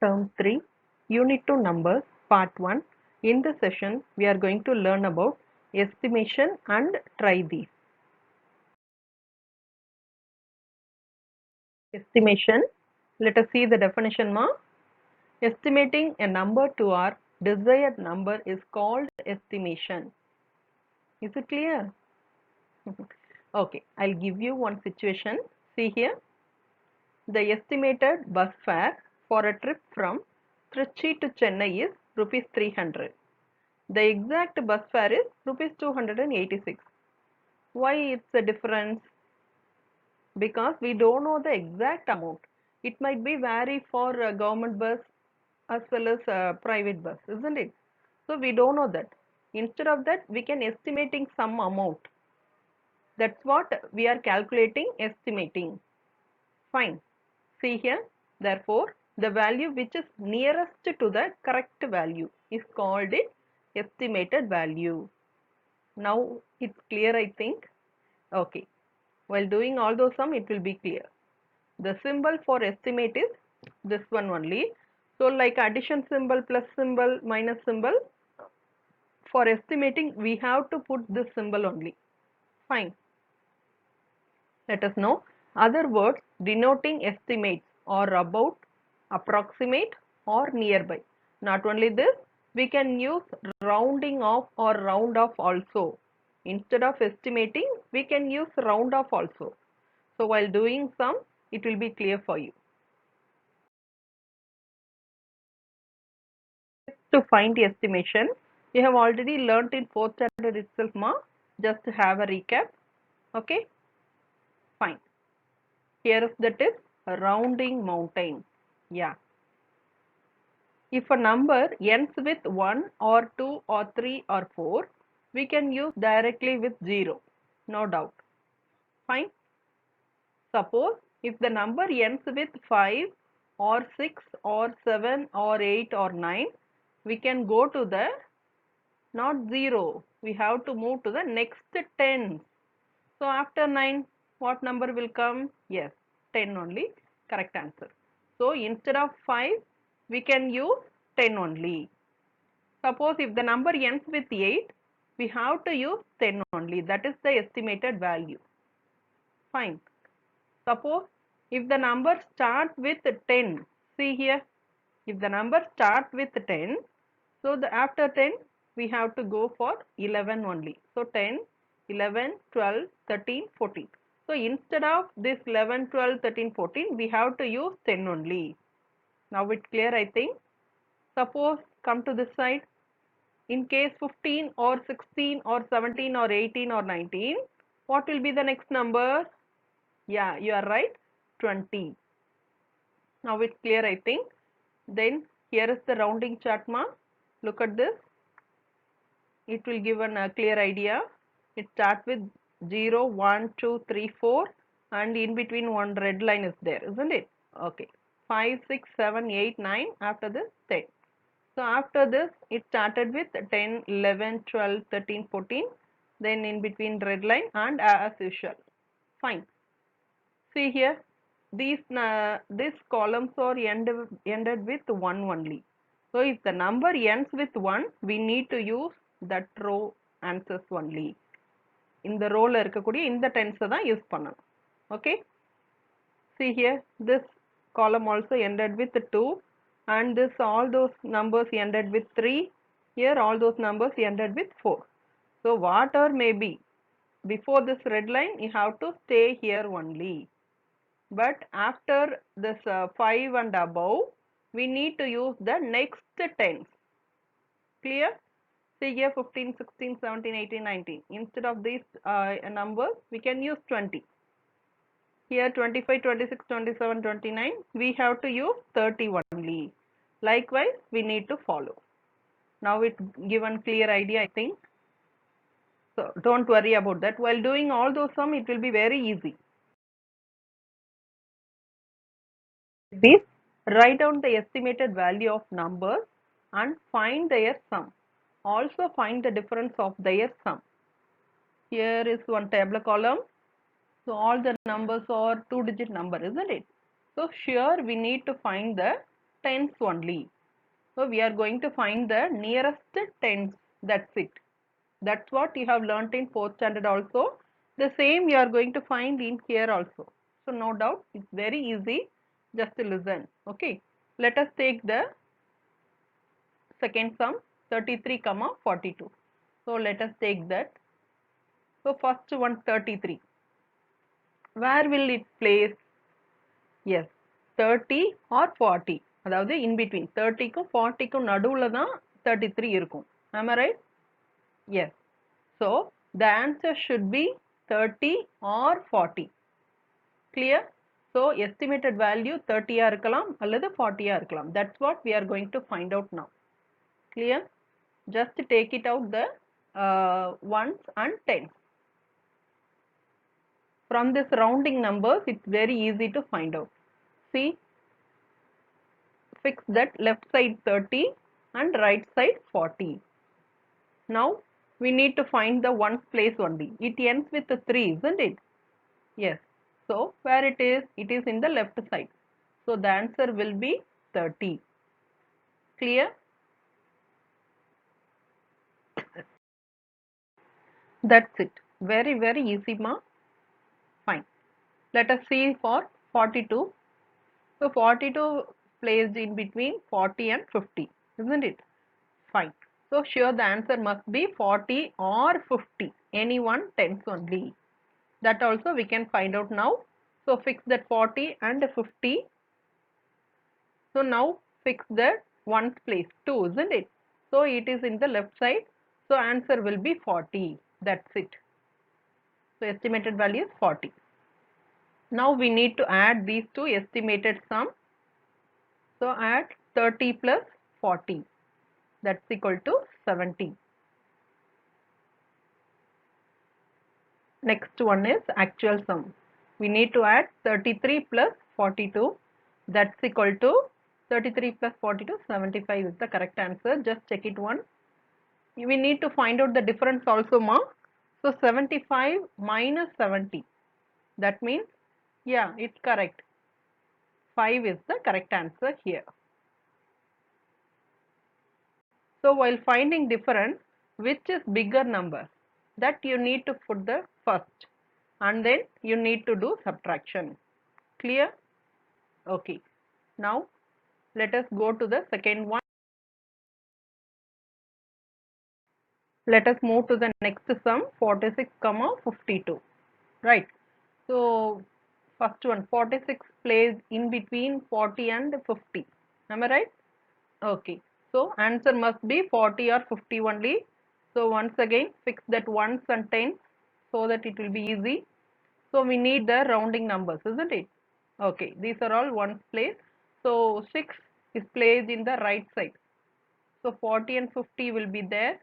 Term 3, Unit 2 Numbers, Part 1. In this session, we are going to learn about estimation and try these. Estimation. Let us see the definition. Estimating a number to our desired number is called estimation. Is it clear? Okay, I'll give you one situation. See here. The estimated bus fare for a trip from Trichy to Chennai is rupees 300. The exact bus fare is rupees 286. Why it's a difference? Because we don't know the exact amount. It might be vary for a government bus as well as a private bus, isn't it? So we don't know that. Instead of that, we can estimating some amount. That's what we are calculating, estimating. Fine. See here. Therefore, the value which is nearest to the correct value is called it estimated value. Now it's clear, I think. Okay. While doing all those sum, it will be clear. The symbol for estimate is this one only. So like addition symbol, plus symbol, minus symbol, for estimating we have to put this symbol only. Fine. Let us know other words denoting estimates are about, approximate or nearby. Not only this, we can use rounding off or round off also. Instead of estimating, we can use round off also. So while doing sum, it will be clear for you. To find the estimation, you have already learnt in 4th standard itself, ma. Just to have a recap. Okay, fine. Here is the tip, rounding mountain. Yeah. If a number ends with 1 or 2 or 3 or 4, we can use directly with 0. No doubt. Fine. Suppose if the number ends with 5 or 6 or 7 or 8 or 9, we can go to the not 0. We have to move to the next 10. So after 9, what number will come? Yes, 10 only. Correct answer. So instead of 5, we can use 10 only. Suppose if the number ends with 8, we have to use 10 only. That is the estimated value. Fine. Suppose if the number starts with 10, see here, if the number starts with 10, so the after 10 we have to go for 11 only. So 10, 11, 12, 13, 14. So instead of this 11, 12, 13, 14, we have to use 10 only. Now it's clear, I think. Suppose come to this side. In case 15 or 16 or 17 or 18 or 19, what will be the next number? Yeah, you are right, 20. Now it's clear, I think. Then here is the rounding chart, ma. Look at this. It will give a clear idea. It starts with 0, 1, 2, 3, 4 and in between one red line is there, isn't it? Okay. 5, 6, 7, 8, 9, after this 10. So after this it started with 10, 11, 12, 13, 14, then in between red line and as usual. Fine. See here, these columns are ended with 1 only. So if the number ends with 1, we need to use that row answers only. இந்த ரோல இருக்கக்கூடிய இந்த டென்ஸை தான் use பண்ணணும். Okay. See here, this column also ended with 2 and this all those numbers ended with 3. Here all those numbers ended with 4. So whatever may be, before this red line you have to stay here only. But after this 5 and above, we need to use the next tens. Clear? See here 15, 16, 17, 18, 19. Instead of these numbers, we can use 20. Here 25, 26, 27, 29, we have to use 30 only. Likewise, we need to follow. Now it's given clear idea, I think. So don't worry about that. While doing all those sum, it will be very easy. This, write down the estimated value of numbers and find their sum. Also find the difference of their sum. Here is one tabular column. So all the numbers are 2-digit number, isn't it? So here we need to find the tens only. So we are going to find the nearest tens. That's it. That's what you have learnt in 4th standard also. The same you are going to find in here also. So no doubt, it's very easy. Just to listen. Okay. Let us take the second sum, 33 comma 42. So let us take that. So first one, 33. Where will it place? Yes, 30 or 40. அதாவது in between 30க்கும் 40க்கும் நடுவுல தான் 33 இருக்கும். Am I right? Yes. So the answer should be 30 or 40. Clear? So estimated value 30 ஆ இருக்கலாம் அல்லது 40 ஆ இருக்கலாம். That's what we are going to find out now. Clear? Just take it out the ones and tens. From this rounding numbers, it's very easy to find out. See, fix that left side 30 and right side 40. Now we need to find the ones place only. It ends with a 3, isn't it? Yes. So where it is? It is in the left side. So the answer will be 30. Clear? That's it. Very, very easy, ma. Fine. Let us see for 42. So 42 placed in between 40 and 50, isn't it? Fine. So sure the answer must be 40 or 50. Any one tens only. That also we can find out now. So fix that 40 and 50. So now fix the ones place 2, isn't it? So it is in the left side. So answer will be 40. That's it. So estimated value is 40. Now we need to add these two estimated sum. So add 30 plus 40. That's equal to 70. Next one is actual sum. We need to add 33 plus 42. That's equal to 33 plus 42, 75 is the correct answer. Just check it once. We need to find out the difference also, ma. So 75 minus 70. That means, yeah, it's correct. 5 is the correct answer here. So while finding difference, which is bigger number? That you need to put the first and then you need to do subtraction. Clear? Okay. Now let us go to the second one. Let us move to the next sum, 46 comma 52. Right. So first one, 46 placed in between 40 and 50. Am I right? Okay. So answer must be 40 or 50 only. So once again fix that ones and tens so that it will be easy. So we need the rounding numbers, isn't it? Okay, these are all ones place. So 6 is placed in the right side. So 40 and 50 will be there.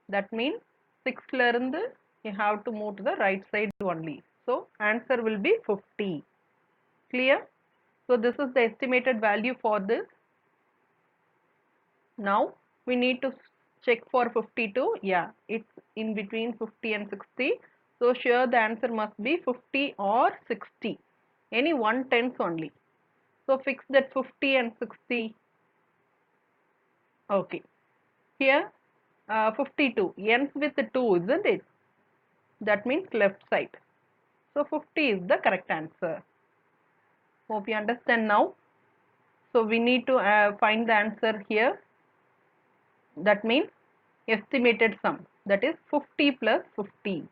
That means 6 la irundhu you have to move to the right side only. So answer will be 50. Clear? So this is the estimated value for this. Now we need to check for 52. Yeah, it's in between 50 and 60. So sure the answer must be 50 or 60. Any one tens only. So fix that 50 and 60. Okay. Here 52 ends with 2, isn't it? That means left side. So 50 is the correct answer. Hope you understand now. So we need to find the answer here. That means estimated sum. That is 50 plus 50.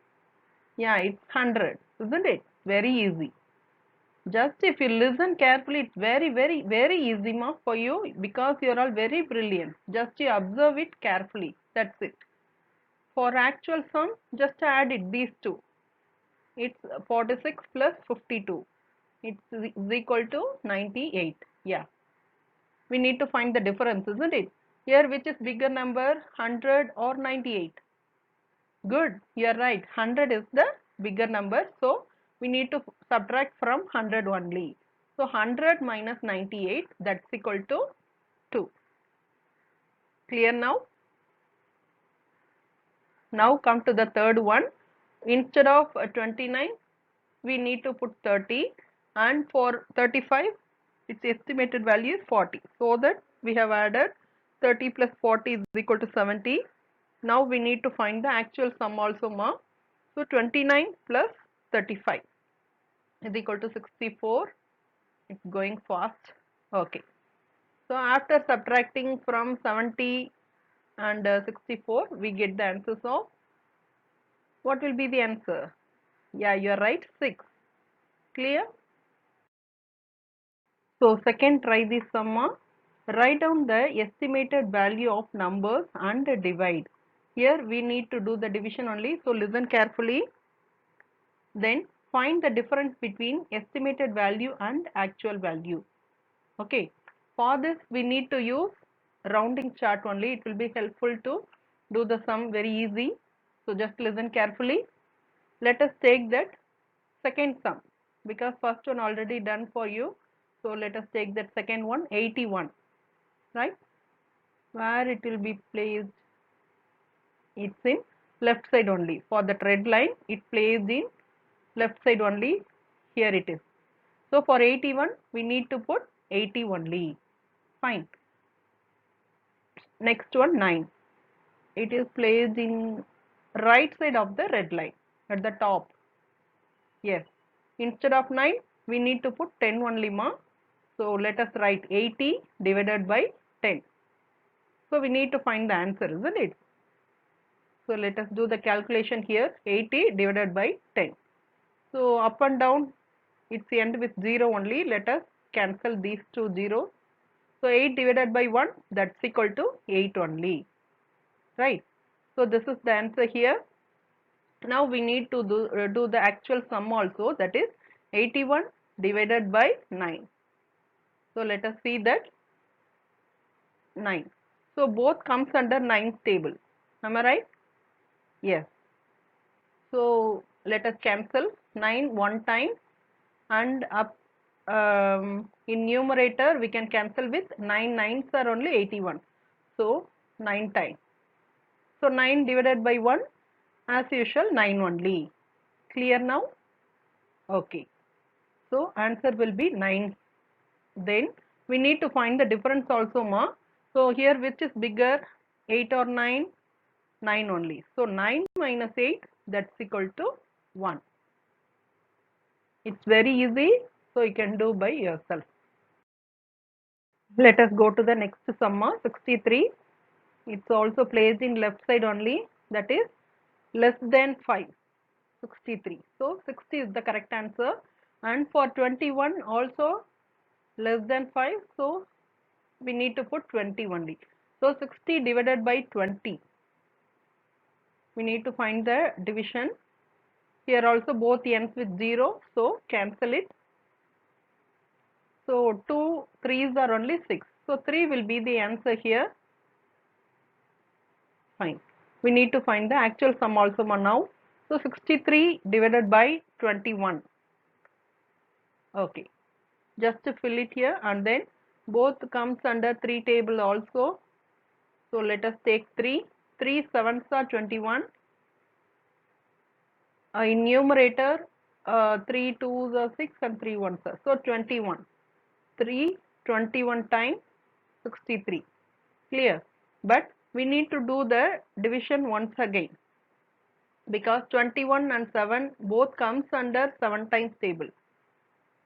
Yeah, it's 100, isn't it? Very easy. Just if you listen carefully, it's very, very, very easy, ma, for you because you are all very brilliant. Just you observe it carefully. That's it. For actual sum, just add it, these two. It's 46 plus 52. It's is equal to 98. Yeah. We need to find the difference, isn't it? Here, which is bigger number, 100 or 98? Good, you're right. 100 is the bigger number. So, we need to subtract from 100 only. So, 100 minus 98, that's equal to 2. Clear now? Now come to the third one. Instead of 29, we need to put 30. And for 35, its estimated value is 40. So that we have added 30 plus 40 is equal to 70. Now we need to find the actual sum also, ma. So 29 plus 35 is equal to 64. It's going fast. Okay. So after subtracting from 70 and 64, we get the answer. So what will be the answer? Yeah, you are right, 6. Clear? So second, try this sum. Write down the estimated value of numbers and divide. Here we need to do the division only. So listen carefully. Then find the difference between estimated value and actual value. Okay. For this we need to use rounding chart only. It will be helpful to do the sum very easy. So just listen carefully. Let us take that second sum because first one already done for you. So let us take that second one, 81, right? Where it will be placed? It's in left side only. For the red line, it plays in left side only. Here it is. So for 81, we need to put 80 only. Fine. Next one, 9. It is placed in right side of the red line at the top. Yes. Instead of 9, we need to put 10 only, ma. So let us write 80 divided by 10. So we need to find the answer, isn't it? So let us do the calculation here. 80 divided by 10. So up and down, it's end with 0 only. Let us cancel these two zeros. So 8 divided by 1, that's equal to 8 only. Right. So this is the answer here. Now we need to do the actual sum also, that is 81 divided by 9. So let us see that 9. So both comes under 9th table. Am I right? Yes. So let us cancel 9 one time and up in numerator we can cancel with 9 nines are only 81. So 9 times. So 9 divided by 1 as usual 9 only. Clear now? Okay. So answer will be 9. Then we need to find the difference also, ma. So here which is bigger, 8 or 9? 9 only. So 9 minus 8, that's equal to 1. It's very easy, so you can do by yourself. Let us go to the next sum, 63. It's also placed in left side only, that is less than 5, 63. So 60 is the correct answer. And for 21 also less than 5, so we need to put 20 only. So 60 divided by 20. We need to find the division. Here also both ends with 0, so cancel it. So 2 3s are only 6. So 3 will be the answer here. Fine. We need to find the actual sum also now. So 63 divided by 21. Okay. Just to fill it here and then both comes under 3 table also. So let us take 3. 3 sevens are 21. In numerator 3 twos are 6 and 3 ones are. So 21. 3 21 times 63. Clear? But we need to do the division once again because 21 and 7 both comes under 7 times table.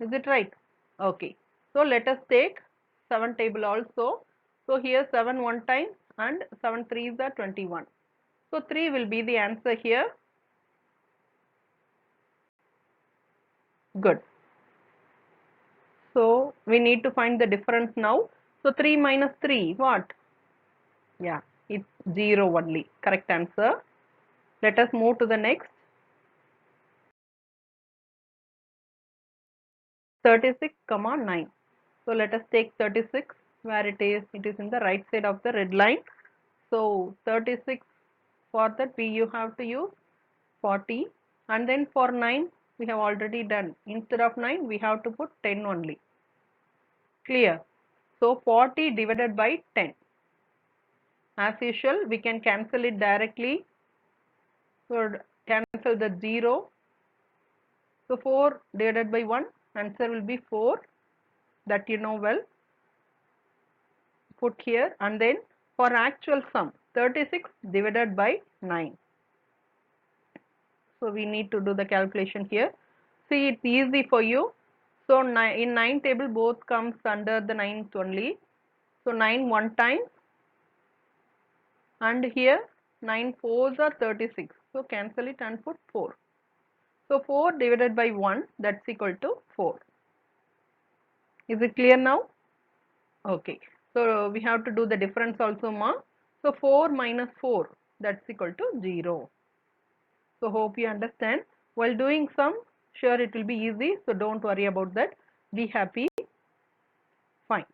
Is it right? Okay. So let us take 7 table also. So here 7 one time and 7 threes are 21. So 3 will be the answer here. Good. So we need to find the difference now. So 3 minus 3, what? Yeah, it's 0 only. Correct answer. Let us move to the next. 36, 9. So let us take 36 where it is. It is in the right side of the red line. So 36, for that you have to use 40, and then for 9 we have already done. Instead of 9 we have to put 10 only. Clear? So 40 divided by 10. As usual we can cancel it directly. So cancel the 0. So 4 divided by 1, answer will be 4. that you know well. Put here, and then for actual sum 36 divided by 9. So we need to do the calculation here. See, it's easy for you. So in 9 table both comes under the 9th only. So 9 one time, and here 9 fours are 36. So cancel it and put 4. So 4 divided by 1, that's equal to 4. Is it clear now? Okay. So we have to do the difference also, ma. So 4 minus 4, that's equal to 0. So hope you understand. While doing sum, sure it will be easy. So don't worry about that. Be happy. Fine.